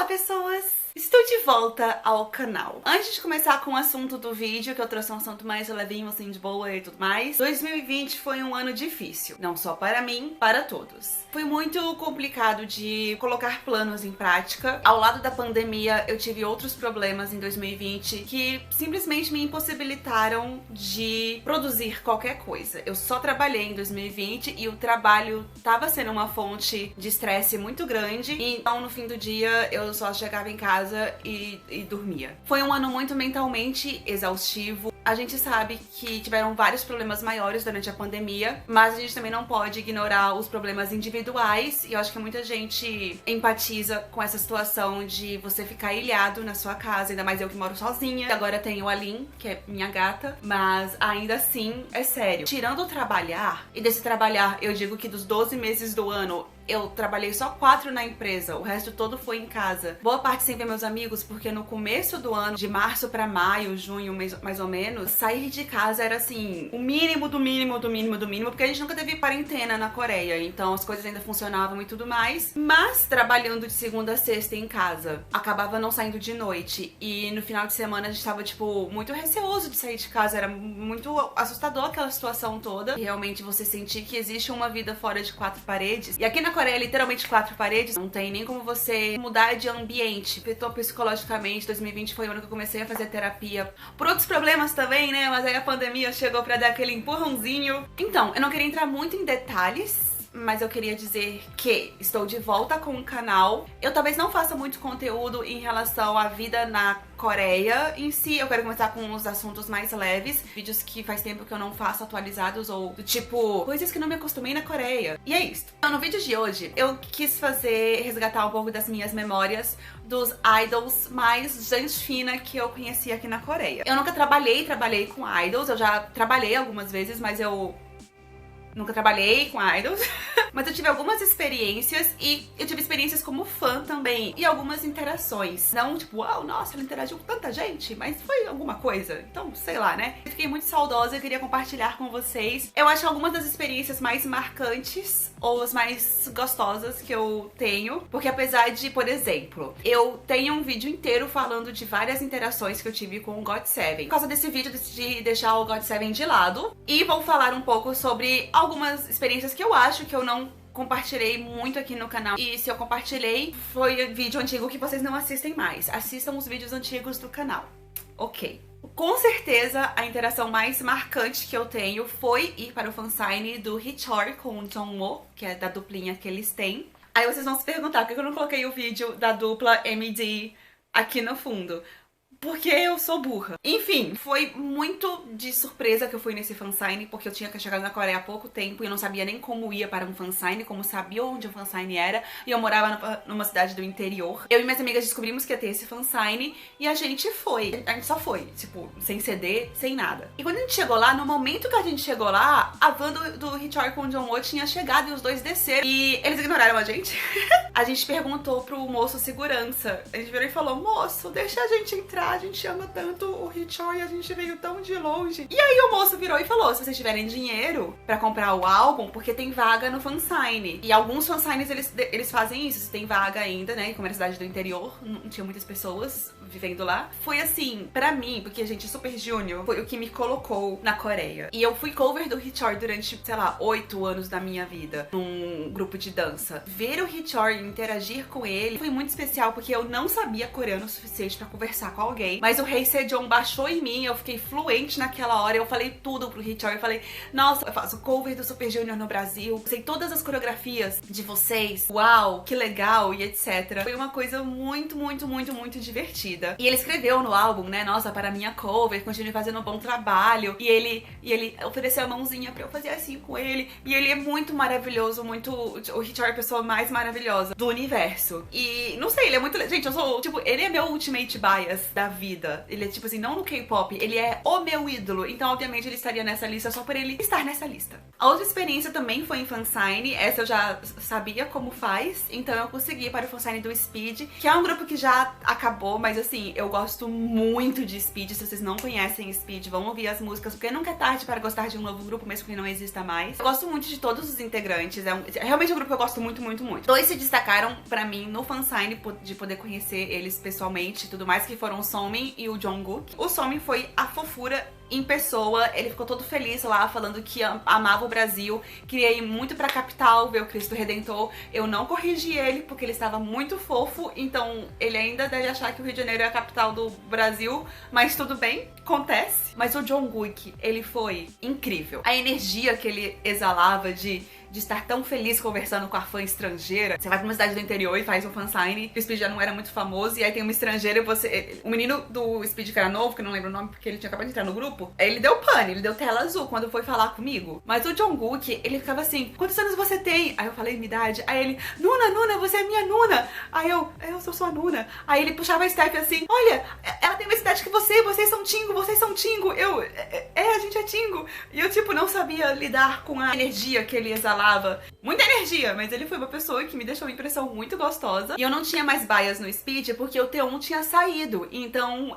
pessoas! Estou de volta ao canal. Antes de começar com o assunto do vídeo, que eu trouxe um assunto mais levinho, assim, de boa e tudo mais, 2020 foi um ano difícil. Não só para mim, para todos. Foi muito complicado de colocar planos em prática. Ao lado da pandemia, eu tive outros problemas em 2020 que simplesmente me impossibilitaram de produzir qualquer coisa. Eu só trabalhei em 2020 e o trabalho estava sendo uma fonte de estresse muito grande. Então, no fim do dia, eu só chegava em casa e dormia. Foi um ano muito mentalmente exaustivo. A gente sabe que tiveram vários problemas maiores durante a pandemia, mas a gente também não pode ignorar os problemas individuais, e eu acho que muita gente empatiza com essa situação de você ficar ilhado na sua casa, ainda mais eu que moro sozinha. Agora tenho a Lin, que é minha gata, mas ainda assim é sério. Tirando o trabalhar, e desse trabalhar eu digo que dos 12 meses do ano, eu trabalhei só 4 na empresa, o resto todo foi em casa. Boa parte sem ver meus amigos, porque no começo do ano, de março pra maio, junho, mais ou menos, sair de casa era assim, o mínimo do mínimo do mínimo do mínimo, porque a gente nunca teve quarentena na Coreia, então as coisas ainda funcionavam e tudo mais. Mas trabalhando de segunda a sexta em casa, acabava não saindo de noite, e no final de semana a gente tava, tipo, muito receoso de sair de casa, era muito assustador aquela situação toda. E realmente você sentir que existe uma vida fora de 4 paredes, e aqui na Coreia, literalmente 4 paredes, não tem nem como você mudar de ambiente. Afetou psicologicamente. 2020 foi o ano que eu comecei a fazer terapia por outros problemas também, né? Mas aí a pandemia chegou pra dar aquele empurrãozinho. Então, eu não queria entrar muito em detalhes, mas eu queria dizer que estou de volta com o canal. Eu talvez não faça muito conteúdo em relação à vida na Coreia em si. Eu quero começar com os assuntos mais leves, vídeos que faz tempo que eu não faço atualizados, ou do tipo, coisas que não me acostumei na Coreia. E é isso. Então, no vídeo de hoje, eu quis resgatar um pouco das minhas memórias dos idols mais gente fina que eu conheci aqui na Coreia. Eu nunca trabalhei com idols, eu já trabalhei algumas vezes, mas eu nunca trabalhei com idols, mas eu tive algumas experiências, e eu tive experiências como fã também, e algumas interações. Não tipo, uau, nossa, ela interagiu com tanta gente, mas foi alguma coisa. Então, sei lá, né? Eu fiquei muito saudosa e queria compartilhar com vocês. Eu acho algumas das experiências mais marcantes, ou as mais gostosas que eu tenho, porque apesar de, por exemplo, eu tenho um vídeo inteiro falando de várias interações que eu tive com o GOT7. Por causa desse vídeo, eu decidi deixar o GOT7 de lado, e vou falar um pouco sobre algumas experiências que eu acho que eu não compartilhei muito aqui no canal. E se eu compartilhei, foi vídeo antigo que vocês não assistem mais. Assistam os vídeos antigos do canal. Ok. Com certeza, a interação mais marcante que eu tenho foi ir para o fansign do Hichor com o Jongwoo, que é da duplinha que eles têm. Aí vocês vão se perguntar por que eu não coloquei o vídeo da dupla MD aqui no fundo. Porque eu sou burra. Enfim, foi muito de surpresa que eu fui nesse fansign, porque eu tinha chegado na Coreia há pouco tempo e eu não sabia nem como ia para um fansign, como sabia onde um fansign era, e eu morava numa cidade do interior. Eu e minhas amigas descobrimos que ia ter esse fansign e a gente foi. A gente só foi, tipo, sem CD, sem nada. E quando a gente chegou lá, no momento que a gente chegou lá, a van do Hichor com o Jongwoo tinha chegado e os dois desceram. E eles ignoraram a gente. A gente perguntou pro moço segurança. A gente virou e falou, moço, deixa a gente entrar. A gente ama tanto o Hichor e a gente veio tão de longe. E aí o moço virou e falou, se vocês tiverem dinheiro pra comprar o álbum, porque tem vaga no fansign. E alguns fansigns, eles fazem isso, se tem vaga ainda, né? Como era cidade do interior, não tinha muitas pessoas vivendo lá. Foi assim, pra mim, porque, gente, Super Junior foi o que me colocou na Coreia. E eu fui cover do Hichor durante, sei lá, 8 anos da minha vida, num grupo de dança. Ver o Hichor e interagir com ele foi muito especial, porque eu não sabia coreano o suficiente pra conversar com alguém. Mas o Rei Sejong baixou em mim, eu fiquei fluente naquela hora, eu falei tudo pro Hichor, eu falei, nossa, eu faço cover do Super Junior no Brasil, sei todas as coreografias de vocês, uau, que legal, e etc. Foi uma coisa muito, muito, muito, muito divertida. E ele escreveu no álbum, né, nossa, para minha cover, continue fazendo um bom trabalho, e ele ofereceu a mãozinha pra eu fazer assim com ele, e ele é muito maravilhoso, muito, o Hichor é a pessoa mais maravilhosa do universo. E, não sei, ele é muito, gente, eu sou, tipo, ele é meu ultimate bias da da vida. Ele é tipo assim, não no K-pop, ele é o meu ídolo. Então, obviamente, ele estaria nessa lista só por ele estar nessa lista. A outra experiência também foi em fansign. Essa eu já sabia como faz, então eu consegui para o fansign do Speed, que é um grupo que já acabou, mas assim, eu gosto muito de Speed. Se vocês não conhecem Speed, vão ouvir as músicas, porque nunca é tarde para gostar de um novo grupo, mesmo que não exista mais. Eu gosto muito de todos os integrantes, é realmente um grupo que eu gosto muito, muito, muito. Dois se destacaram pra mim no fansign, de poder conhecer eles pessoalmente e tudo mais, que foram o Somin e o Jungkook. O Somin foi a fofura em pessoa, ele ficou todo feliz lá, falando que amava o Brasil, queria ir muito pra capital ver o Cristo Redentor. Eu não corrigi ele, porque ele estava muito fofo, então ele ainda deve achar que o Rio de Janeiro é a capital do Brasil, mas tudo bem, acontece. Mas o Jungkook, ele foi incrível. A energia que ele exalava de estar tão feliz conversando com a fã estrangeira. Você vai pra uma cidade do interior e faz um fansign, o Speed já não era muito famoso, e aí tem uma estrangeira e você... O menino do Speed, que era novo, que eu não lembro o nome porque ele tinha acabado de entrar no grupo, ele deu pane, ele deu tela azul quando foi falar comigo. Mas o Jungkook, ele ficava assim, quantos anos você tem? Aí eu falei minha idade, aí ele, Nuna, você é minha Nuna. Aí eu sou sua Nuna. Aí ele puxava a Steph assim, olha, ela tem mais idade que você, vocês são Tingo. A gente é Tingo. E eu, tipo, não sabia lidar com a energia que ele exalava. Muita energia, mas ele foi uma pessoa que me deixou uma impressão muito gostosa. E eu não tinha mais bias no Speed porque o T1 tinha saído. Então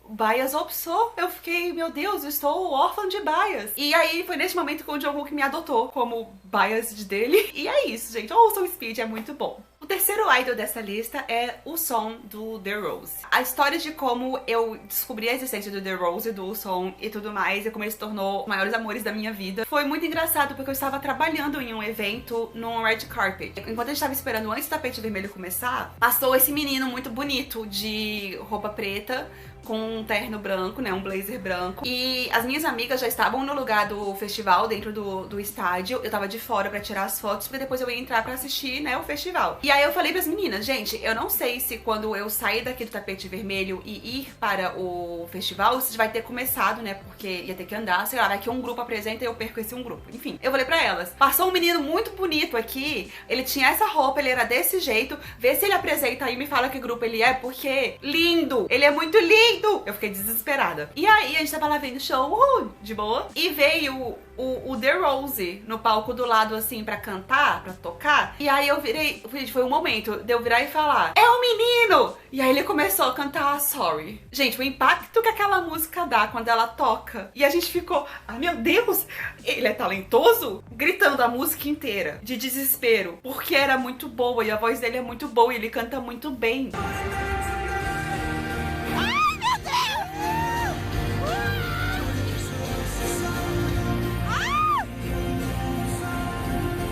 bias opsou. Eu fiquei, meu Deus, eu estou órfã de bias. E aí foi nesse momento que o Jungkook me adotou como bias dele. E é isso, gente. Ouçam o Speed, é muito bom. O terceiro idol dessa lista é o Som do The Rose. A história de como eu descobri a existência do The Rose, do Som e tudo mais, e como ele se tornou os maiores amores da minha vida, foi muito engraçado porque eu estava trabalhando em um evento no red carpet. Enquanto a gente estava esperando antes do tapete vermelho começar, passou esse menino muito bonito de roupa preta, com um terno branco, né, um blazer branco. E as minhas amigas já estavam no lugar do festival, dentro do estádio. Eu tava de fora pra tirar as fotos, porque depois eu ia entrar pra assistir, né, o festival. E aí eu falei pras meninas, gente, eu não sei se quando eu sair daqui do tapete vermelho e ir para o festival, isso vai ter começado, né, porque ia ter que andar, sei lá, vai que um grupo apresenta e eu perco esse um grupo. Enfim, eu falei pra elas, passou um menino muito bonito aqui, ele tinha essa roupa, ele era desse jeito, vê se ele apresenta aí e me fala que grupo ele é, porque lindo, ele é muito lindo. Eu fiquei desesperada. E aí a gente tava lá vendo show, de boa, e veio o The Rose no palco do lado, assim, pra cantar, pra tocar. E aí eu virei, foi um momento de eu virar e falar, é um menino! E aí ele começou a cantar Sorry. Gente, o impacto que aquela música dá quando ela toca. E a gente ficou, ah, meu Deus, ele é talentoso? Gritando a música inteira, de desespero, porque era muito boa e a voz dele é muito boa e ele canta muito bem.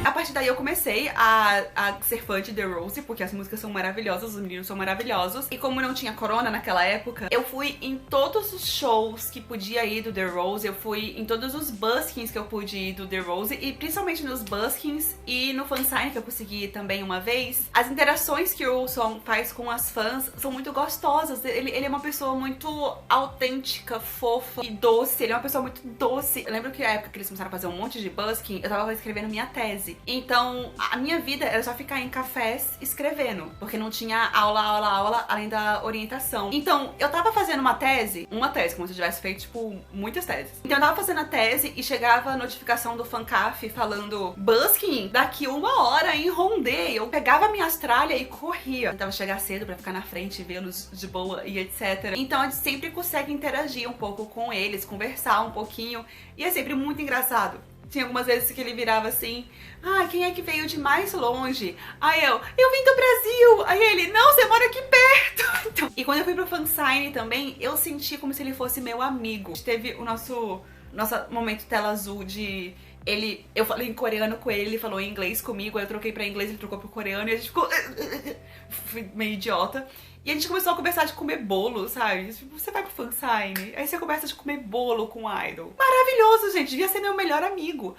A partir daí eu comecei a ser fã de The Rose, porque as músicas são maravilhosas, os meninos são maravilhosos. E como não tinha corona naquela época, eu fui em todos os shows que podia ir do The Rose, eu fui em todos os buskins que eu pude ir do The Rose, e principalmente nos buskins e no fansign que eu consegui ir também uma vez. As interações que o Som faz com as fãs são muito gostosas. Ele é uma pessoa muito autêntica, fofa e doce. Ele é uma pessoa muito doce. Eu lembro que a época que eles começaram a fazer um monte de busking, eu tava escrevendo minha tese. Então, a minha vida era só ficar em cafés escrevendo, porque não tinha aula, além da orientação. Então, eu tava fazendo uma tese, como se eu tivesse feito, tipo, muitas teses. Então, eu tava fazendo a tese e chegava a notificação do Fancaf falando busking daqui 1 hora em Rondê. Eu pegava minha tralha e corria. Eu tentava chegar cedo pra ficar na frente e vê-los de boa e etc. Então, a gente sempre consegue interagir um pouco com eles, conversar um pouquinho, e é sempre muito engraçado. Tinha algumas vezes que ele virava assim, ah, quem é que veio de mais longe? Aí eu vim do Brasil! Aí ele, não, você mora aqui perto! Então, e quando eu fui pro fansign também, eu senti como se ele fosse meu amigo. A gente teve o nosso momento tela azul de... eu falei em coreano com ele falou em inglês comigo, aí eu troquei pra inglês, ele trocou pro coreano e a gente ficou... Fui meio idiota. E a gente começou a conversar de comer bolo, sabe? Tipo, você vai pro fansign, aí você conversa de comer bolo com o idol. Maravilhoso, gente, devia ser meu melhor amigo.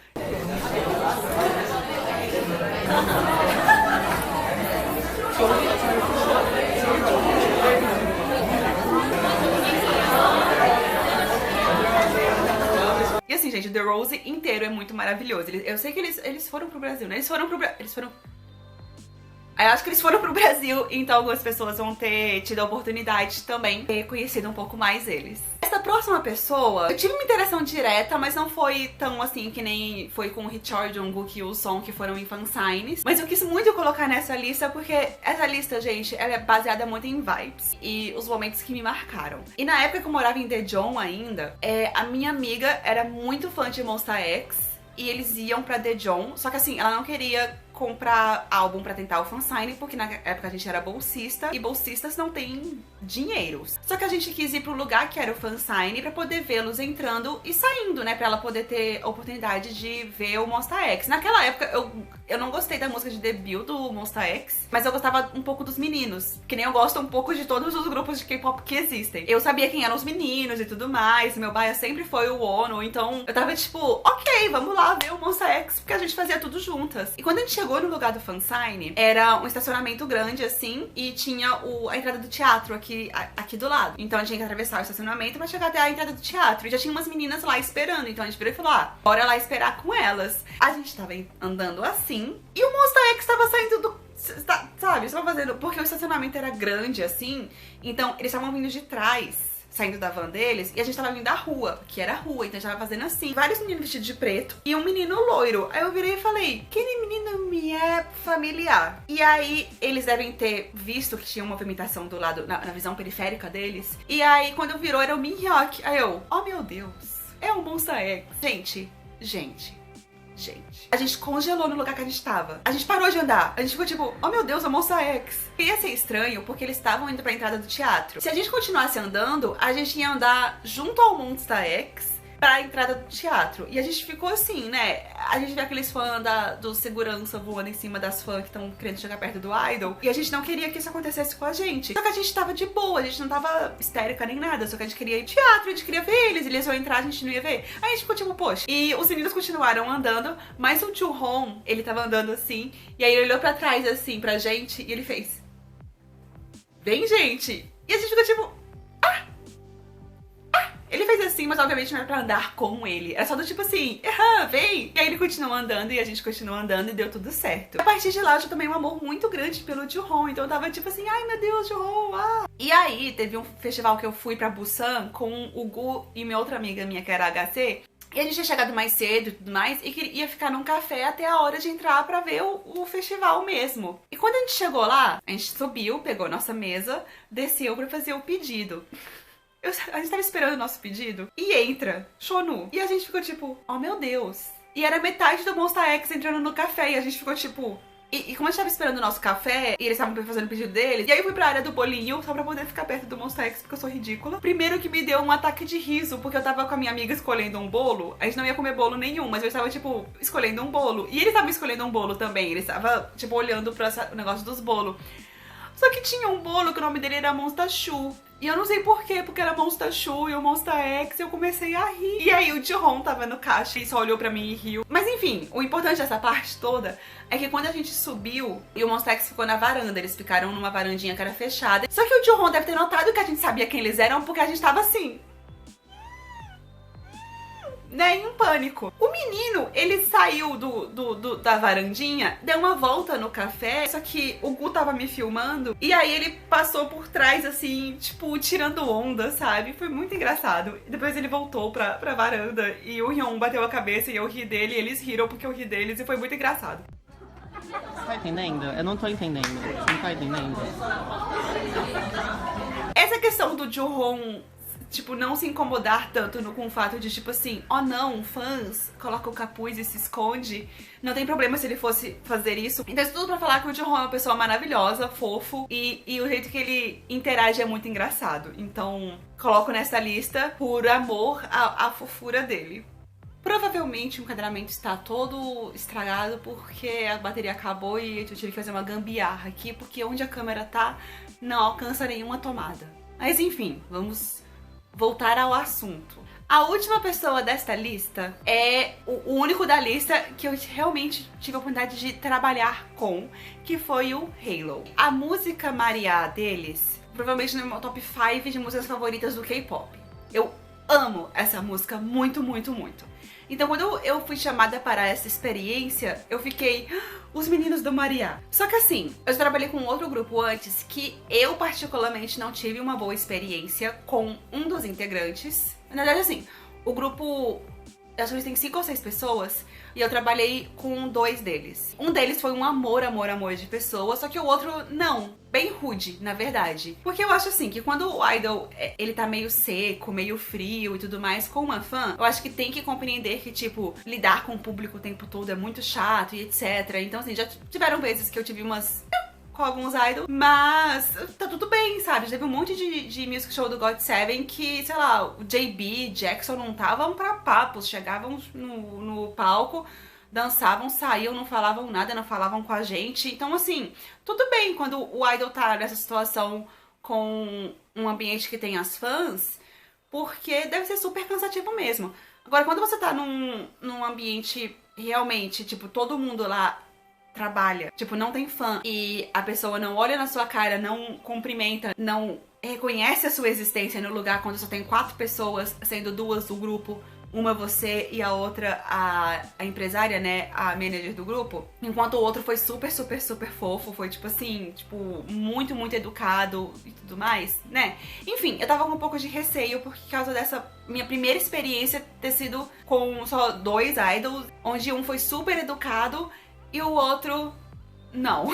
E assim, gente, o The Rose inteiro é muito maravilhoso. Eu sei que eles foram pro Brasil, né? Eles foram Aí eu acho que eles foram pro Brasil, então algumas pessoas vão ter tido a oportunidade de também ter conhecido um pouco mais eles. Essa próxima pessoa, eu tive uma interação direta, mas não foi tão assim que nem foi com o Richard, Jungkook e o Song, que foram em fansigns. Mas eu quis muito colocar nessa lista porque essa lista, gente, ela é baseada muito em vibes e os momentos que me marcaram. E na época que eu morava em Daejeon ainda, a minha amiga era muito fã de Monsta X e eles iam pra Daejeon, só que assim, ela não queria comprar álbum pra tentar o fansign, porque na época a gente era bolsista, e bolsistas não têm dinheiro. Só que a gente quis ir pro lugar que era o fansign pra poder vê-los entrando e saindo, né? Pra ela poder ter a oportunidade de ver o Monsta X. Naquela época, eu não gostei da música de debut do Monsta X, mas eu gostava um pouco dos meninos, que nem eu gosto um pouco de todos os grupos de K-pop que existem. Eu sabia quem eram os meninos e tudo mais, meu baia sempre foi o Ono, então eu tava tipo, ok, vamos lá ver o Monsta X, porque a gente fazia tudo juntas. E quando a gente chegou no lugar do fansign, era um estacionamento grande assim, e tinha a entrada do teatro aqui do lado. Então a gente tinha que atravessar o estacionamento pra chegar até a entrada do teatro. E já tinha umas meninas lá esperando, então a gente virou e falou, bora lá esperar com elas. A gente tava andando assim, e o Monsta X tava saindo do... Sabe, estava fazendo... Porque o estacionamento era grande assim, então eles estavam vindo de trás, saindo da van deles, e a gente tava vindo da rua, que era a rua, então a gente tava fazendo assim, vários meninos vestidos de preto e um menino loiro. Aí eu virei e falei, aquele menino me é familiar. E aí eles devem ter visto que tinha uma movimentação do lado, na visão periférica deles, e aí quando virou era o Minhyuk. Aí eu, oh meu Deus, é o Monsta X. Gente. A gente congelou no lugar que a gente tava. A gente parou de andar. A gente ficou tipo, oh meu Deus, a Monsta X. Ia ser estranho porque eles estavam indo pra entrada do teatro. Se a gente continuasse andando, a gente ia andar junto ao Monsta X pra entrada do teatro. E a gente ficou assim, né? A gente vê aqueles fãs do segurança voando em cima das fãs que estão querendo chegar perto do idol. E a gente não queria que isso acontecesse com a gente. Só que a gente tava de boa, a gente não tava histérica nem nada. Só que a gente queria ir ao teatro, a gente queria ver eles iam entrar, a gente não ia ver. Aí a gente ficou tipo, poxa. E os meninos continuaram andando, mas o Joohong, ele tava andando assim. E aí ele olhou pra trás assim pra gente e ele fez, vem, gente. E a gente ficou tipo, ele fez assim, mas obviamente não era pra andar com ele. Era só do tipo assim, vem! E aí ele continuou andando e a gente continuou andando e deu tudo certo. A partir de lá eu já tomei um amor muito grande pelo Joohong, então eu tava tipo assim, ai meu Deus, Joohong, E aí teve um festival que eu fui pra Busan com o Gu e minha outra amiga minha, que era a HC. E a gente tinha chegado mais cedo e tudo mais, e ia ficar num café até a hora de entrar pra ver o festival mesmo. E quando a gente chegou lá, a gente subiu, pegou a nossa mesa, desceu pra fazer o pedido. A gente tava esperando o nosso pedido e entra Shonu. E a gente ficou tipo, oh meu Deus. E era metade do Monsta X entrando no café e a gente ficou tipo... E como a gente tava esperando o nosso café e eles estavam fazendo o pedido deles, e aí eu fui pra área do bolinho só pra poder ficar perto do Monsta X porque eu sou ridícula. Primeiro que me deu um ataque de riso porque eu tava com a minha amiga escolhendo um bolo. A gente não ia comer bolo nenhum, mas eu estava tipo escolhendo um bolo. E eles estavam escolhendo um bolo também, eles estavam tipo olhando pra o negócio dos bolos. Só que tinha um bolo que o nome dele era Monsta Chu. E eu não sei porquê, porque era Monsta Chu e o Monsta X, e eu comecei a rir. E aí o Joohong tava no caixa e só olhou pra mim e riu. Mas enfim, o importante dessa parte toda é que quando a gente subiu e o Monsta X ficou na varanda, eles ficaram numa varandinha que era fechada. Só que o Joohong deve ter notado que a gente sabia quem eles eram, porque a gente tava assim... né, em um pânico. O menino, ele saiu da varandinha, deu uma volta no café, só que o Gu tava me filmando, e aí ele passou por trás, assim, tipo, tirando onda, sabe? Foi muito engraçado. Depois ele voltou pra varanda, e o Hyun bateu a cabeça, e eu ri dele, e eles riram porque eu ri deles, e foi muito engraçado. Você tá entendendo? Eu não tô entendendo. Você não tá entendendo? Essa questão do Joohong, tipo, não se incomodar tanto com o fato de, tipo assim, oh não, fãs, coloca o capuz e se esconde. Não tem problema se ele fosse fazer isso. Então isso tudo pra falar que o Joohong é uma pessoa maravilhosa, fofo, e o jeito que ele interage é muito engraçado. Então, coloco nessa lista por amor à fofura dele. Provavelmente o enquadramento está todo estragado porque a bateria acabou e eu tive que fazer uma gambiarra aqui, porque onde a câmera tá não alcança nenhuma tomada. Mas enfim, vamos voltar ao assunto. A última pessoa desta lista é o único da lista que eu realmente tive a oportunidade de trabalhar com, que foi o Halo. A música Maria deles, provavelmente no meu top 5 de músicas favoritas do K-pop. Eu amo essa música muito, muito, muito. Então quando eu fui chamada para essa experiência, eu fiquei... Os meninos do Maria. Só que assim, eu já trabalhei com outro grupo antes que eu particularmente não tive uma boa experiência com um dos integrantes. Na verdade assim, o grupo... Acho que eles têm 5 ou 6 pessoas e eu trabalhei com 2 deles. Um deles foi um amor, amor, amor de pessoa, só que o outro não. Bem rude, na verdade. Porque eu acho assim, que quando o idol, ele tá meio seco, meio frio e tudo mais com uma fã, eu acho que tem que compreender que, tipo, lidar com o público o tempo todo é muito chato e etc. Então assim, já tiveram vezes que eu tive umas... com alguns idols, mas tá tudo bem, sabe? Já teve um monte de music show do GOT7 que, sei lá, o JB, Jackson não estavam pra papos, chegavam no palco, dançavam, saíam, não falavam nada, não falavam com a gente. Então, assim, tudo bem quando o idol tá nessa situação com um ambiente que tem as fãs, porque deve ser super cansativo mesmo. Agora, quando você tá num ambiente realmente, tipo, todo mundo lá trabalha, tipo, não tem fã e a pessoa não olha na sua cara, não cumprimenta, não reconhece a sua existência no lugar quando só tem 4 pessoas, sendo 2 do grupo, uma você e a outra a empresária, né, a manager do grupo, enquanto o outro foi super, super, super fofo, foi tipo assim, tipo, muito, muito educado e tudo mais, né? Enfim, eu tava com um pouco de receio por causa dessa minha primeira experiência ter sido com só 2 idols, onde um foi super educado e o outro, não.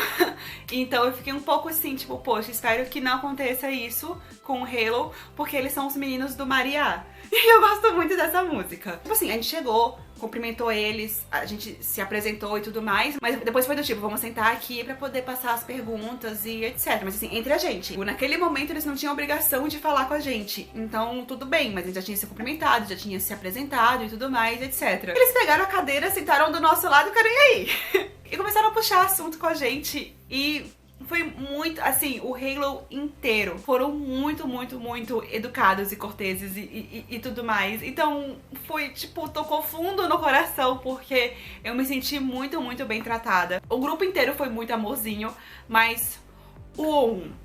Então eu fiquei um pouco assim, tipo, poxa, espero que não aconteça isso com o Halo, porque eles são os meninos do Maria. E eu gosto muito dessa música. Tipo assim, a gente chegou, cumprimentou eles, a gente se apresentou e tudo mais, mas depois foi do tipo, vamos sentar aqui pra poder passar as perguntas e etc. Mas assim, entre a gente. Naquele momento eles não tinham obrigação de falar com a gente, então tudo bem, mas a gente já tinha se cumprimentado, já tinha se apresentado e tudo mais, etc. Eles pegaram a cadeira, sentaram do nosso lado e ficaram, e aí? E começaram a puxar assunto com a gente e... foi muito, assim, o Halo inteiro foram muito, muito, muito educados e corteses e tudo mais. Então foi, tipo, tocou fundo no coração porque eu me senti muito, muito bem tratada. O grupo inteiro foi muito amorzinho, mas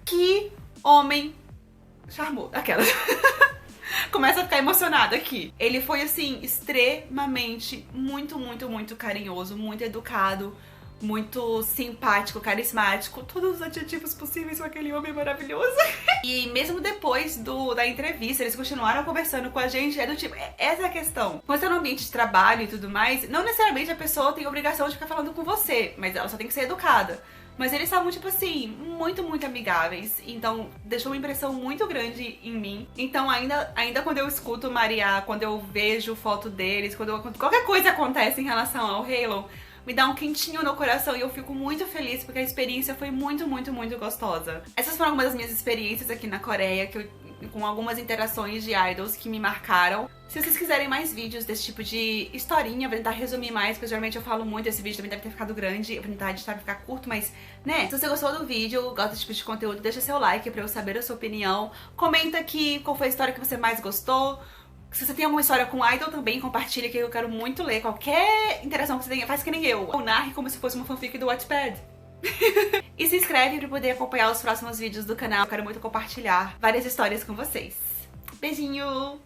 que homem charmoso. Aquelas... Começa a ficar emocionada aqui. Ele foi, assim, extremamente, muito, muito, muito carinhoso, muito educado, muito simpático, carismático, todos os adjetivos possíveis com aquele homem maravilhoso. E mesmo depois da entrevista, eles continuaram conversando com a gente, é do tipo, essa é a questão. Quando você tá no ambiente de trabalho e tudo mais, não necessariamente a pessoa tem a obrigação de ficar falando com você, mas ela só tem que ser educada. Mas eles estavam, tipo assim, muito, muito amigáveis. Então, deixou uma impressão muito grande em mim. Então, ainda quando eu escuto o Maria, quando eu vejo foto deles, quando qualquer coisa acontece em relação ao Halo, me dá um quentinho no coração e eu fico muito feliz porque a experiência foi muito, muito, muito gostosa. Essas foram algumas das minhas experiências aqui na Coreia, com algumas interações de idols que me marcaram. Se vocês quiserem mais vídeos desse tipo de historinha, eu vou tentar resumir mais, porque geralmente eu falo muito, esse vídeo também deve ter ficado grande, eu vou tentar editar pra ficar curto, mas, né, se você gostou do vídeo, gosta desse tipo de conteúdo, deixa seu like pra eu saber a sua opinião, comenta aqui qual foi a história que você mais gostou. Se você tem alguma história com idol também, compartilha que eu quero muito ler. Qualquer interação que você tenha, faz que nem eu. Ou narre como se fosse uma fanfic do Wattpad. E se inscreve pra poder acompanhar os próximos vídeos do canal. Eu quero muito compartilhar várias histórias com vocês. Beijinho!